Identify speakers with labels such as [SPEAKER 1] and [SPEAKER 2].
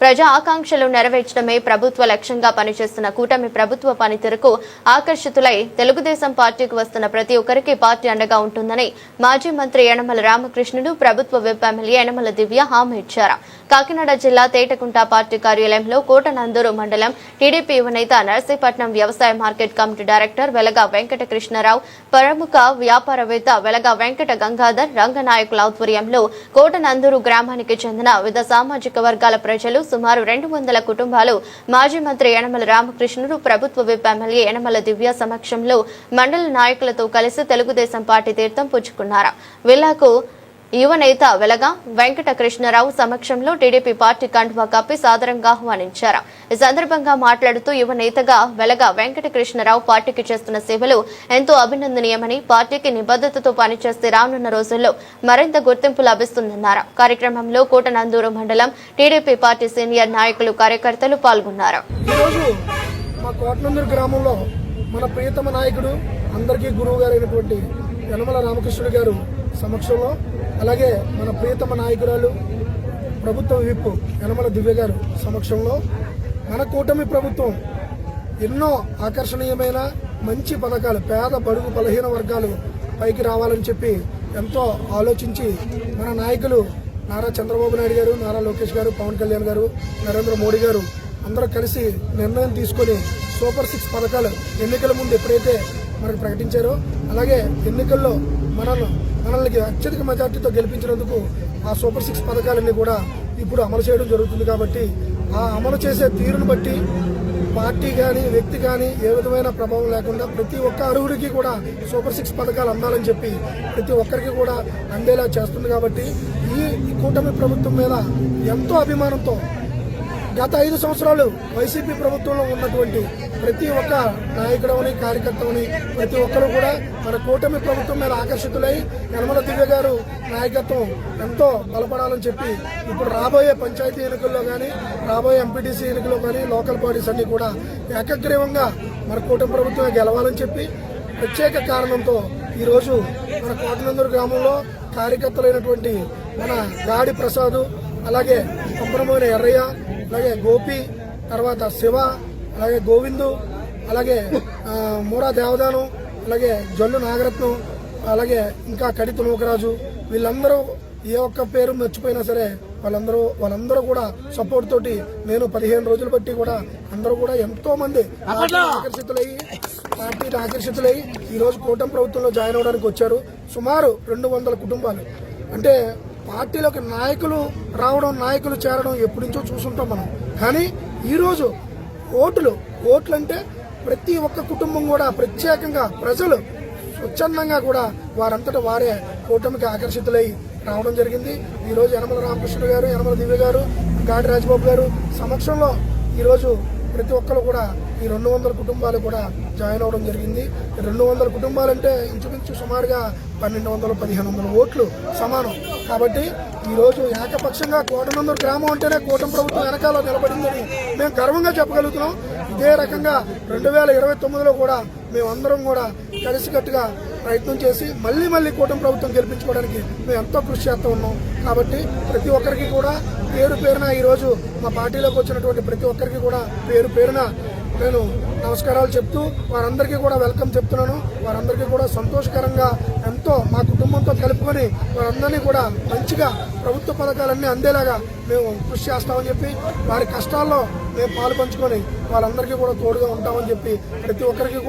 [SPEAKER 1] ప్రజా ఆకాంక్షలు నెరవేర్చడమే ప్రభుత్వ లక్ష్యంగా పనిచేస్తున్న కూటమి ప్రభుత్వ పనితీరుకు ఆకర్షితులై తెలుగుదేశం పార్టీకి వస్తున్న ప్రతి ఒక్కరికి పార్టీ అండగా ఉంటుందని మాజీ మంత్రి యనమల రామకృష్ణుడు ప్రభుత్వ విప్ ఎమ్మెల్యే యనమల దివ్య హామీ ఇచ్చారు. కాకినాడ జిల్లా తేటకుంట పార్టీ కార్యాలయంలో కోటనందూరు మండలం టీడీపీ యువనేత నర్సీపట్నం వ్యవసాయ మార్కెట్ కమిటీ డైరెక్టర్ వెలగ వెంకట కృష్ణారావు, ప్రముఖ వ్యాపారవేత్త వెలగ వెంకట గంగాధర్, రంగనాయకుల ఆధ్వర్యంలో కోటనందూరు గ్రామానికి చెందిన వివిధ సామాజిక వర్గాల ప్రజలు సుమారు 200 కుటుంబాలు మాజీ మంత్రి యనమల రామకృష్ణుడు ప్రభుత్వ విప్ ఎమ్మెల్యే యనమల దివ్య సమక్షంలో మండల నాయకులతో కలిసి తెలుగుదేశం పార్టీ తీర్థం పుచ్చుకున్నారు. వీళ్లకు యువనేత వెలగ వెంకట కృష్ణారావు సమక్షంలో టీడీపీ పార్టీ కండువా కప్పి సాదరంగా ఆహ్వానించారు. ఈ సందర్భంగా మాట్లాడుతూ యువనేతగా వెలగ వెంకట కృష్ణారావు పార్టీకి చేస్తున్న సేవలు ఎంతో అభినందనీయమని, పార్టీకి నిబద్ధతతో పనిచేస్తే రానున్న రోజుల్లో మరింత గుర్తింపు లభిస్తుందన్నారు. కార్యక్రమంలో కోటనందూరు మండలం టీడీపీ పార్టీ సీనియర్ నాయకులు, కార్యకర్తలు పాల్గొన్నారు.
[SPEAKER 2] మన ప్రియతమ నాయకుడు అందరికీ గురువు గారైనటువంటి యనమల రామకృష్ణుడు గారు సమక్షంలో, అలాగే మన ప్రియతమ నాయకురాలు ప్రభుత్వ విప్ యనమల దివ్య గారు సమక్షంలో మన కూటమి ప్రభుత్వం ఎన్నో ఆకర్షణీయమైన మంచి పథకాలు పేద బడుగు బలహీన వర్గాలు పైకి రావాలని చెప్పి ఎంతో ఆలోచించి మన నాయకులు నారా చంద్రబాబు నాయుడు గారు, నారా లోకేష్ గారు, పవన్ కళ్యాణ్ గారు, నరేంద్ర మోడీ గారు అందరూ కలిసి నిర్ణయం తీసుకొని సూపర్ 6 పథకాలు ఎన్నికల ముందు ఎప్పుడైతే మనకు ప్రకటించారో, అలాగే ఎన్నికల్లో మనల్ని అత్యధిక మెజార్టీతో గెలిపించినందుకు ఆ సూపర్ 6 పథకాలన్నీ కూడా ఇప్పుడు అమలు చేయడం జరుగుతుంది. కాబట్టి ఆ అమలు చేసే తీరును బట్టి పార్టీ కానీ వ్యక్తి కానీ ఏ విధమైన ప్రభావం లేకుండా ప్రతి ఒక్క అర్హుడికి కూడా సూపర్ 6 పథకాలు అందాలని చెప్పి ప్రతి ఒక్కరికి కూడా అందేలా చేస్తుంది. కాబట్టి ఈ కూటమి ప్రభుత్వం మీద ఎంతో అభిమానంతో గత 5 సంవత్సరాలు వైసీపీ ప్రభుత్వంలో ఉన్నటువంటి ప్రతి ఒక్క నాయకుడవని, కార్యకర్తవని ప్రతి ఒక్కరు కూడా మన కూటమి ప్రభుత్వం మీద ఆకర్షితులై యనమల దివ్య గారు నాయకత్వం ఎంతో బలపడాలని చెప్పి ఇప్పుడు రాబోయే పంచాయతీ ఎన్నికల్లో కానీ, రాబోయే ఎంపీటీసీ ఎన్నికల్లో కానీ లోకల్ బాడీస్ అన్ని కూడా ఏకగ్రీవంగా మన కూటమి ప్రభుత్వమే గెలవాలని చెప్పి ప్రత్యేక కారణంతో ఈరోజు మన కోటనందూరు గ్రామంలో కార్యకర్తలైనటువంటి మన గాడి ప్రసాద్, అలాగే కంపరమైన ఎర్రయ్య, అలాగే గోపి, తర్వాత శివ, అలాగే గోవిందు, అలాగే మూడా దేవదానం, అలాగే జల్లు నాగరత్నం, అలాగే ఇంకా కడిత నూకరాజు, వీళ్ళందరూ ఏ ఒక్క పేరు మర్చిపోయినా సరే వాళ్ళందరూ కూడా సపోర్ట్ తోటి నేను 15 రోజులు బట్టి కూడా అందరూ కూడా ఎంతో మంది పార్టీకి ఆకర్షితులై ఈరోజు కూటమి ప్రభుత్వంలో జాయిన్ అవడానికి వచ్చారు. సుమారు 200 కుటుంబాలు. అంటే పార్టీలోకి నాయకులు రావడం, నాయకులు చేరడం ఎప్పటి నుంచో చూసుంటాం మనం. కానీ ఈరోజు ఓట్లు అంటే ప్రతి ఒక్క కుటుంబం కూడా ప్రత్యేకంగా ప్రజలు స్వచ్ఛందంగా కూడా వారంతటా వారే కూటమికి ఆకర్షితులై రావడం జరిగింది. ఈరోజు యనమల రామకృష్ణుడు గారు, యనమల దివ్య గారు, గాడి రాజబాబు గారు సమక్షంలో ఈరోజు ప్రతి ఒక్కరు కూడా ఈ 200 కుటుంబాలు కూడా జాయిన్ అవడం జరిగింది. 200 కుటుంబాలంటే ఇంచుమించు సుమారుగా 1200-1500 ఓట్లు సమానం. కాబట్టి ఈరోజు ఏకపక్షంగా కోటనందూరు గ్రామం అంటేనే కూటమి ప్రభుత్వం వెనకాల నిలబడిందని మేము గర్వంగా చెప్పగలుగుతున్నాం. ఇదే రకంగా 2029లో కూడా మేమందరం కూడా కలిసికట్టుగా ప్రయత్నం చేసి మళ్ళీ కూటమి ప్రభుత్వం గెలిపించుకోవడానికి మేము ఎంతో కృషి చేస్తూ ఉన్నాం. కాబట్టి ప్రతి ఒక్కరికి కూడా పేరు పేరున ఈరోజు మా పార్టీలోకి వచ్చినటువంటి ప్రతి ఒక్కరికి కూడా పేరు పేరున నేను నమస్కారాలు చెప్తూ వారందరికీ కూడా వెల్కమ్ చెప్తున్నాను. వారందరికీ కూడా సంతోషకరంగా ఎంతో మా కుటుంబంతో కలుపుకొని వారందరినీ కూడా మంచిగా ప్రభుత్వ పథకాలన్నీ అందేలాగా మేము కృషి చేస్తామని చెప్పి, వారి కష్టాల్లో మేము పాలు పంచుకొని వాళ్ళందరికీ కూడా తోడుగా ఉంటామని చెప్పి ప్రతి ఒక్కరికి